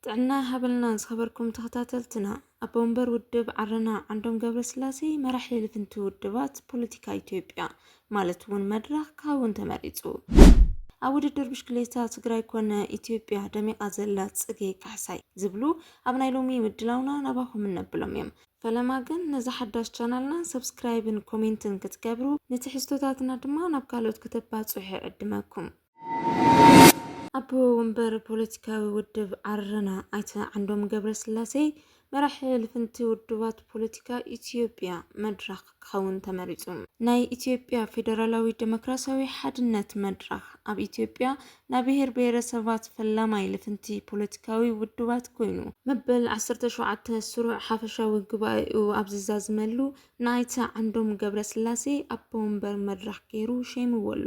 ጥዕና ሃበልና ዝኸበርኩም ተኸታተልትና ኣብ ወንበር ውድብ ዓረና ዓንዶም ገብረስላሴ መራሒ ልፍንቲ ውድባት ፖለቲካ ኢትዮጵያ ማለት እውን መድረኽ ካብውን ተመሪጹ ኣብ ውድድር ብሽክሌታ ትግራይ ኮነ ኢትዮጵያ ደሚቓ ዘላ ጽጌ ካሕሳይ ዝብሉ ኣብ ናይ ሎሚ ምድላውና ናባኹም ነብሎም እዮም። ፈለማ ግን ነዚ ሓዳሽ ቻናልና ሰብስክራይብን ኮሜንትን ክትገብሩ ንትሕዝቶታትና ድማ ናብ ካልኦት ከተባጽሑ ዕድመኩም። ኣብ ወንበር ፖለቲካዊ ውድብ ዓረና ኣይተ ዓንዶም ገብረስላሴ መራሒ ልፍንቲ ውድባት ፖለቲካ ኢትዮጵያ መድረኽ ክኸውን ተመሪጹ። ናይ ኢትዮጵያ ፌደራላዊ ዴሞክራሲያዊ ሓድነት መድረኽ ኣብ ኢትዮጵያ ናይ ብሄር ብሄረሰባት ፈላማይ ልፍንቲ ፖለቲካዊ ውድባት ኮይኑ መበል 17 ስሩዕ ሓፈሻዊ ጉባኤኡ ኣብ ዝዛዝመሉ ናይተ ዓንዶም ገብረስላሴ ኣብ ወንበር መድረኽ ገይሩ ሸይምዎ ኣሎ።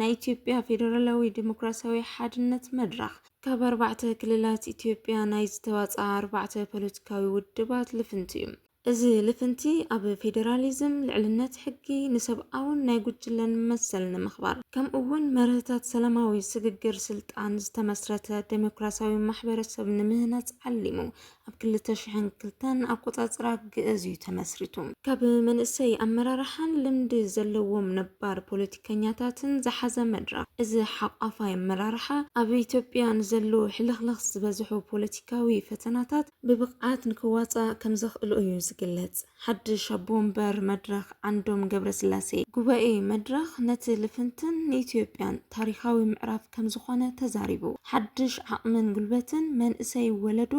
ናይ ኢትዮጵያ ፌደራላዊ ዴሞክራሲያዊ ሓድነት መድረኽ ካብ 4 ክልላት ኢትዮጵያ ናይ ዝተዋፅአ 4 ፖለቲካዊ ውድባት ልፍንቲ እዩ። እዚ ልፍንቲ ኣብ ፌደራሊዝም ልዕልነት ሕጊ ንሰብኣውን ናይ ጉጅለን መሰል ንምኽባር ከምኡውን መርህታት ሰላማዊ ስግግር ስልጣን ዝተመስረተ ዴሞክራሲያዊ ማሕበረሰብ ንምህናፅ ዓሊሙ ኣብ 2002 ኣቆፃፅራ ግእዝ እዩ ተመስሪቱ። ካብ መንእሰይ ኣመራርሓን ልምዲ ዘለዎም ነባር ፖለቲከኛታትን ዝሓዘ መድረኽ እዚ ሓቋፋይ ኣመራርሓ ኣብ ኢትዮጵያ ንዘሎ ሕልኽልኽ ዝበዝሑ ፖለቲካዊ ፈተናታት ብብቕዓት ንክዋፃእ ከም ዘኽእሉ እዩ ዝግለጽ። ሓድሽ ኣብ ወንበር መድረኽ ዓንዶም ገብረስላሴ ጉባኤ መድረኽ ነቲ ልፍንትን ንኢትዮጵያን ታሪኻዊ ምዕራፍ ከም ዝኾነ ተዛሪቡ ሓድሽ ዓቕምን ጉልበትን መንእሰይ ወለዶ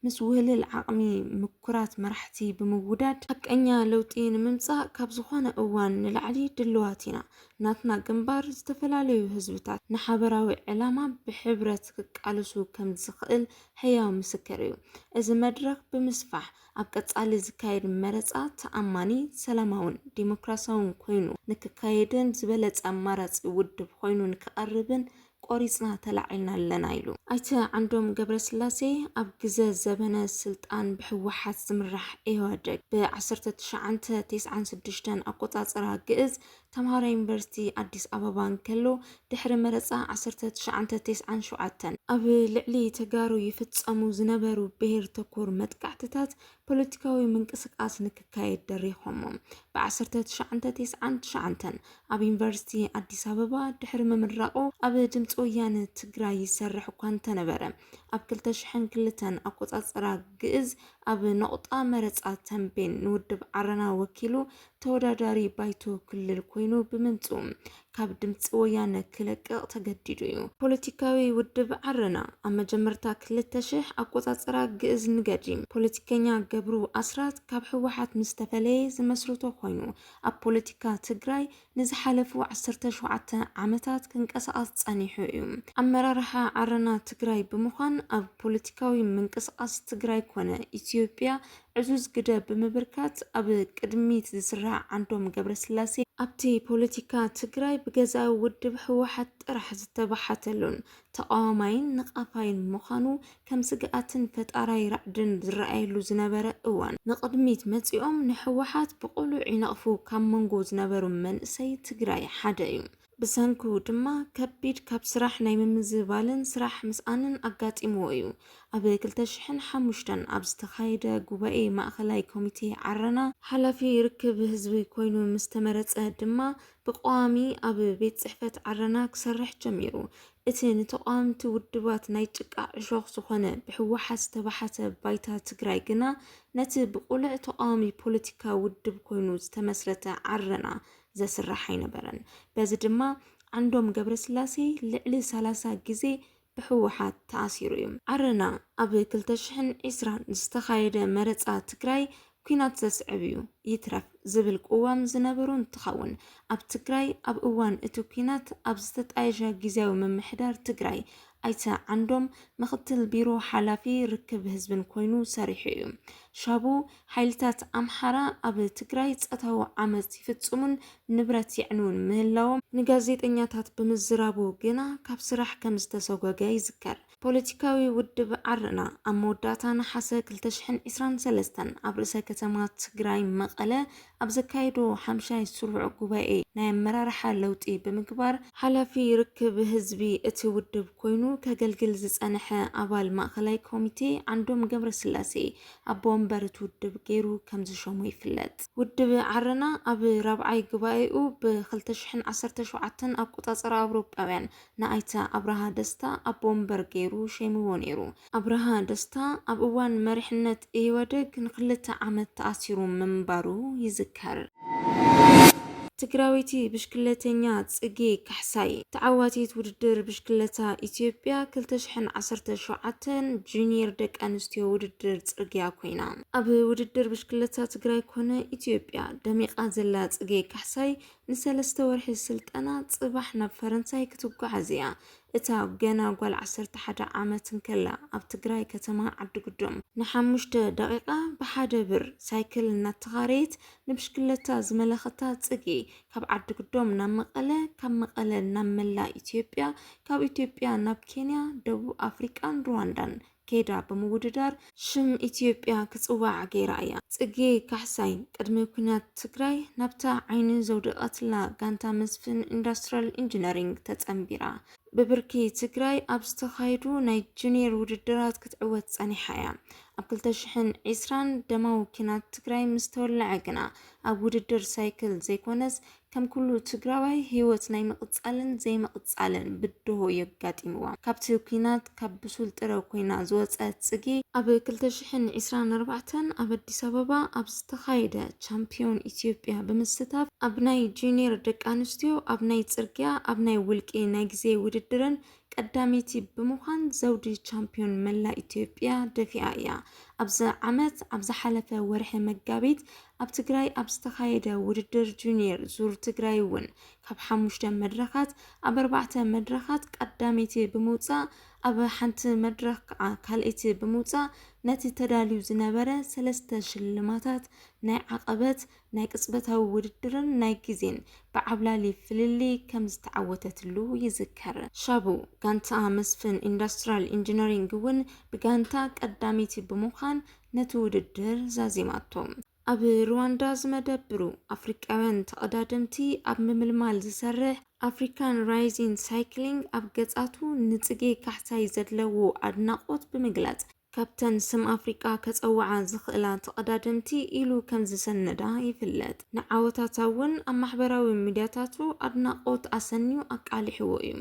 ምስ ውህልል ዓቕሚ ምኩራት መራሕቲ ብምውዳድ ሓቀኛ ለውጢ ንምምጻእ ካብ ዝኾነ እዋን ንላዕሊ ድልዋት ኢና። ናትና ግንባር ዝተፈላለዩ ህዝብታት ንሓበራዊ ዕላማ ብሕብረት ክቃለሱ ከም ዝኽእል ሕያው ምስክር እዩ። እዚ መድረኽ ብምስፋሕ ኣብ ቀጻሊ ዝካየድ መረፃ ተኣማኒ ሰላማውን ዲሞክራሲያውን ኮይኑ ንክካየድን ዝበለጸ ኣማራፂ ውድብ ኮይኑ ንክቐርብን ቆሪፅና ተላዒልና ኣለና ኢሉ ኣይተ ዓንዶም ገብረስላሴ ኣብ ግዜ ዘበነ ስልጣን ብሕወሓት ዝምራሕ ኢህወደግ ብ1996 ኣቆፃፅራ ግእዝ ተምሃሮ ዩኒቨርሲቲ አዲስ አበባ እንከሎ ድሕሪ መረፃ 1997 ኣብ ልዕሊ ተጋሩ ይፍጸሙ ዝነበሩ ብሄር ተኮር መጥቃዕትታት ፖለቲካዊ ምንቅስቃስ ንክካየድ ደሪኾሞም ብ1999 ኣብ ዩኒቨርሲቲ አዲስ አበባ ድሕሪ ምምራቑ ኣብ ድምፂ ወያነ ትግራይ ይሰርሕ እኳ እንተነበረ ኣብ 2002 ኣቆፃፅራ ግእዝ ኣብ ነቑጣ መረፃ ተንቤን ንውድብ ዓረና ወኪሉ ተወዳዳሪ ባይቶ ክልል ኮይኑ ብምምፁ ካብ ድምፂ ወያነ ክለቅቕ ተገዲዱ እዩ። ፖለቲካዊ ውድብ ዓረና ኣብ መጀመርታ 2000 ኣቆፃፅራ ግእዝ ንገዲም ፖለቲከኛ ገብሩ ኣስራት ካብ ሕወሓት ምስ ተፈለየ ዝመስርቶ ኮይኑ ኣብ ፖለቲካ ትግራይ ንዝሓለፉ 17 ዓመታት ክንቀሳቐስ ጸኒሑ እዩ። ኣመራርሓ ዓረና ትግራይ ብምዃን ኣብ ፖለቲካዊ ምንቅስቃስ ትግራይ ኮነ ኢትዮጵያ ዕዙዝ ግደ ብምብርካት ኣብ ቅድሚት ዝስራዕ ዓንዶም ገብረስላሴ ኣብቲ ፖለቲካ ትግራይ ብገዛዊ ውድብ ሕወሓት ጥራሕ ዝተባሓተሉን ተቃዋማይን ነቃፋይን ምዃኑ ከም ስግኣትን ፈጣራይ ራዕድን ዝረኣየሉ ዝነበረ እዋን ንቅድሚት መፂኦም ንሕወሓት ብቑሉዕ ይነቕፉ ካብ መንጎ ዝነበሩ መንእሰይ ትግራይ ሓደ እዩ። ብሰንኩ ድማ ከቢድ ካብ ስራሕ ናይ ምምዝባልን ስራሕ ምስኣንን ኣጋጢምዎ እዩ። ኣብ 2005 ኣብ ዝተኻየደ ጉባኤ ማእኸላይ ኮሚቴ ዓረና ሓላፊ ርክብ ህዝቢ ኮይኑ ምስ ተመረፀ ድማ ብቋሚ ኣብ ቤት ጽሕፈት ዓረና ክሰርሕ ጀሚሩ እቲ ንተቃወምቲ ውድባት ናይ ጭቃ ዕሾኽ ዝኾነ ብሕወሓት ዝተባሓተ ባይታ ትግራይ ግና ነቲ ብቑልዕ ተቃዋሚ ፖለቲካ ውድብ ኮይኑ ዝተመስረተ ዓረና ዘስራሕ ኣይነበረን። በዚ ድማ ዓንዶም ገብረስላሴ ልዕሊ 30 ግዜ ብሕወሓት ተኣሲሩ እዩ። ዓረና ኣብ 2020 ዝተኻየደ መረፃ ትግራይ ኩናት ዘስዕብ እዩ ይትረፍ ዝብል ቅዋም ዝነበሩ እንትኸውን ኣብ ትግራይ ኣብ እዋን እቲ ኩናት ኣብ ዝተጣየሸ ጊዜያዊ ምምሕዳር ትግራይ ኣይተ ዓንዶም ምክትል ቢሮ ሓላፊ ርክብ ህዝብን ኮይኑ ሰሪሑ እዩ። ሻቡ ሓይልታት ኣምሓራ ኣብ ትግራይ ፀታዊ ዓመፅ ይፍጽሙን ንብረት ይዕንውን ምህላዎም ንጋዜጠኛታት ብምዝራቡ ግና ካብ ስራሕ ከም ዝተሰጎገ ይዝከር። ፖለቲካዊ ውድብ ዓርና ኣብ መወዳእታ ነሓሰ 2023 ኣብ ርእሰ ከተማ ትግራይ መቐለ ኣብ ዘካየዶ 5ይ ስሩዕ ጉባኤ ናይ ኣመራርሓ ለውጢ ብምግባር ሓላፊ ርክብ ህዝቢ እቲ ውድብ ኮይኑ ከገልግል ዝጸንሐ ኣባል ማእኸላይ ኮሚቴ ዓንዶም ገብረስላሴ ኣብ ወንበር እቲ ውድብ ገይሩ ከም ዝሾሙ ይፍለጥ። ውድብ ዓርና ኣብ ራብዓይ ጉባኤኡ ብ2017 ኣቆጻጽራ ኣውሮጳውያን ንኣይተ ኣብርሃ ደስታ ኣብ ወንበር ገይሩ ሸይምዎ ነይሩ። ኣብርሃ ደስታ ኣብ እዋን መሪሕነት ኢህወደግ ንክልተ ዓመት ተኣሲሩ ምንባሩ ይዝከር። ትግራዊቲ ብሽክለተኛ ጽጌ ካሕሳይ ተዓዋቲት ውድድር ብሽክለታ ኢትዮጵያ 2017 ጁኒየር ደቂ ኣንስትዮ ውድድር ጽርግያ ኮይና ኣብ ውድድር ብሽክለታ ትግራይ ኮነ ኢትዮጵያ ደሚቃ ዘላ ጽጌ ካሕሳይ ን3 ወርሒ ስልጠና ጽባሕ ናብ ፈረንሳይ ክትጓዓዝ እያ። እታ ገና ጓል 11 ዓመት እንከላ ኣብ ትግራይ ከተማ ዓዲጉዶም ን5 ደቂቃ ብሓደ ብር ሳይክል እናተኻረየት ንብሽክለታ ዝመለኸታ ጽጌ ካብ ዓዲጉዶም ናብ መቐለ ካብ መቐለ ናብ መላእ ኢትዮጵያ ካብ ኢትዮጵያ ናብ ኬንያ ደቡብ ኣፍሪቃን ሩዋንዳን ከይዳ ብምውድዳር ሽም ኢትዮጵያ ክጽዋዕ ገይራ እያ። ጽጌ ካሕሳይ ቅድሚ ኩናት ትግራይ ናብታ ዓይኒ ዘውደቐትላ ጋንታ መስፍን ኢንዱስትሪያል ኢንጂነሪንግ ተጸምቢራ ብብርኪ ትግራይ ኣብ ዝተኻየዱ ናይ ጁኒየር ውድድራት ክትዕወት ጸኒሓ እያ። ኣብ 2020 ደማዊ ኩናት ትግራይ ምስ ተወልዐ ግና ኣብ ውድድር ሳይክል ዘይኮነስ ከም ኩሉ ትግራዋይ ህይወት ናይ መቕጻልን ዘይመቕጻልን ብድሆ የጋጢምዋ። ካብቲ ኩናት ካብ ብሱል ጥረ ኮይና ዝወፀት ጽጌ ኣብ 2024 ኣብ ኣዲስ ኣበባ ኣብ ዝተኻየደ ቻምፒዮን ኢትዮጵያ ብምስታፍ ኣብ ናይ ጁኒየር ደቂ ኣንስትዮ ኣብ ናይ ጽርግያ ኣብ ናይ ውልቂ ናይ ግዜ ውድድርን ቀዳሚቲ ብምዃን ዘውዲ ቻምፒዮን መላ ኢትዮጵያ ደፊኣ እያ። ኣብዚ ዓመት ኣብ ዝሓለፈ ወርሒ መጋቢት ኣብ ትግራይ ኣብ ዝተኻየደ ውድድር ጁኒየር ዙር ትግራይ እውን ካብ 5 መድረኻት ኣብ 4 መድረኻት ቀዳሚቲ ብምውፃእ ኣብ ሓንቲ መድረኽ ከዓ ካልእቲ ብምውፃእ ነቲ ተዳልዩ ዝነበረ 3 ሽልማታት ናይ ዓቐበት ናይ ቅጽበታዊ ውድድርን ናይ ግዜን ብዓብላሊ ፍልሊ ከም ዝተዓወተትሉ ይዝከር። ሻቡ ጋንታ መስፍን ኢንዱስትሪያል ኢንጂነሪንግ እውን ብጋንታ ቀዳሚቲ ብምዃን ነቲ ውድድር ዛዚማቶም። ኣብ ሩዋንዳ ዝመደብሩ ኣፍሪቃውያን ተቐዳደምቲ ኣብ ምምልማል ዝሰርሕ ኣፍሪካን ራይዚንግ ሳይክሊንግ ኣብ ገጻቱ ንጽጌ ካሕሳይ ዘድለዎ ኣድናቆት ብምግላጽ ካፕተን ስም ኣፍሪቃ ከጸውዓ ዝኽእላ ተቐዳደምቲ ኢሉ ከም ዝሰነዳ ይፍለጥ። ንዓወታታ እውን ኣብ ማሕበራዊ ሚድያታቱ ኣድናቆት ኣሰንዩ ኣቃሊሕዎ እዩ።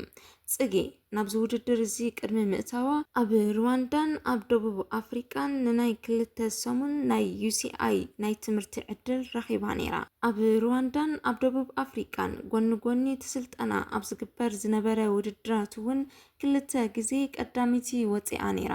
ጽጌ ናብዚ ውድድር እዚ ቅድሚ ምእታዋ ኣብ ሩዋንዳን ኣብ ደቡብ ኣፍሪቃን ንናይ 2 ሰሙን ናይ UCI ናይ ትምህርቲ ዕድል ረኺባ ነይራ። ኣብ ሩዋንዳን ኣብ ደቡብ ኣፍሪቃን ጎኒ ጎኒ ትስልጠና ኣብ ዝግበር ዝነበረ ውድድራት እውን 2 ግዜ ቀዳሚቲ ወፂኣ ነይራ።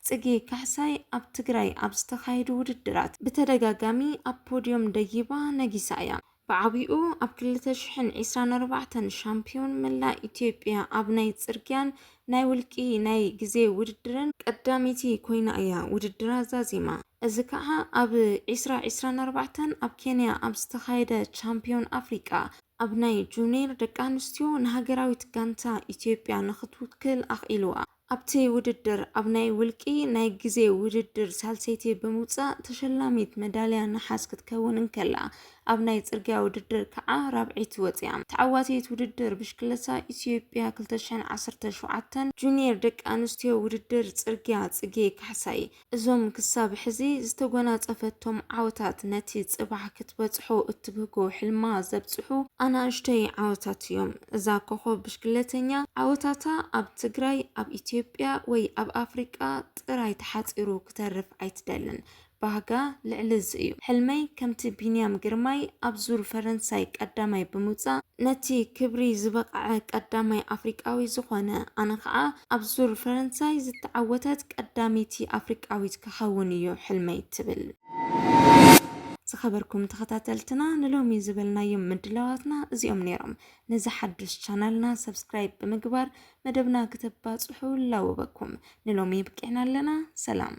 ጽጌ ካሕሳይ ኣብ ትግራይ ኣብ ዝተኻየዱ ውድድራት ብተደጋጋሚ ኣብ ፖድዮም ደይባ ነጊሳ እያ። ብዓቢኡ ኣብ 2024 ሻምፒዮን መላ ኢትዮጵያ ኣብ ናይ ጽርግያን ናይ ውልቂ ናይ ግዜ ውድድርን ቀዳሚቲ ኮይና እያ ውድድራ ዛዚማ። እዚ ከዓ ኣብ 2024 ኣብ ኬንያ ኣብ ዝተኻየደ ቻምፒዮን ኣፍሪቃ ኣብ ናይ ጁኒየር ደቂ ኣንስትዮ ንሃገራዊት ጋንታ ኢትዮጵያ ንኽትውክል ኣኽኢልዋ። ኣብቲ ውድድር ኣብ ናይ ውልቂ ናይ ግዜ ውድድር ሳልሰይቲ ብምውፃእ ተሸላሚት መዳልያ ነሓስ ክትከውን እንከላ ኣብ ናይ ጽርግያ ውድድር ከዓ ራብዒት ወፂያ። ተዓዋቲት ውድድር ብሽክለታ ኢትዮጵያ 2017 ጁኒየር ደቂ ኣንስትዮ ውድድር ጽርግያ ጽጌ ካሕሳይ እዞም ክሳብ ሕዚ ዝተጎናጸፈቶም ዓወታት ነቲ ጽባሕ ክትበጽሖ እትብህጎ ሕልማ ዘብጽሑ ኣናእሽተይ ዓወታት እዮም። እዛ ኮኸብ ብሽክለተኛ ዓወታታ ኣብ ትግራይ ኣብ ኢትዮጵያ ወይ ኣብ ኣፍሪቃ ጥራይ ተሓፂሩ ክተርፍ ኣይትደልን። ባህጋ ልዕሊ እዚ እዩ። ሕልመይ ከምቲ ቢንያም ግርማይ ኣብ ዙር ፈረንሳይ ቀዳማይ ብምውፃእ ነቲ ክብሪ ዝበቕዐ ቀዳማይ ኣፍሪቃዊ ዝኾነ ኣነ ከዓ ኣብ ዙር ፈረንሳይ ዝተዓወተት ቀዳሚቲ ኣፍሪቃዊት ክኸውን እዩ ሕልመይ ትብል። ዝኸበርኩም ተኸታተልትና ንሎሚ ዝበልናዮም ምድላዋትና እዚኦም ነይሮም። ነዚ ሓድሽ ቻናልና ሰብስክራይብ ብምግባር መደብና ከተባጽሑ ላወበኩም። ንሎሚ ብቅዕና ኣለና። ሰላም።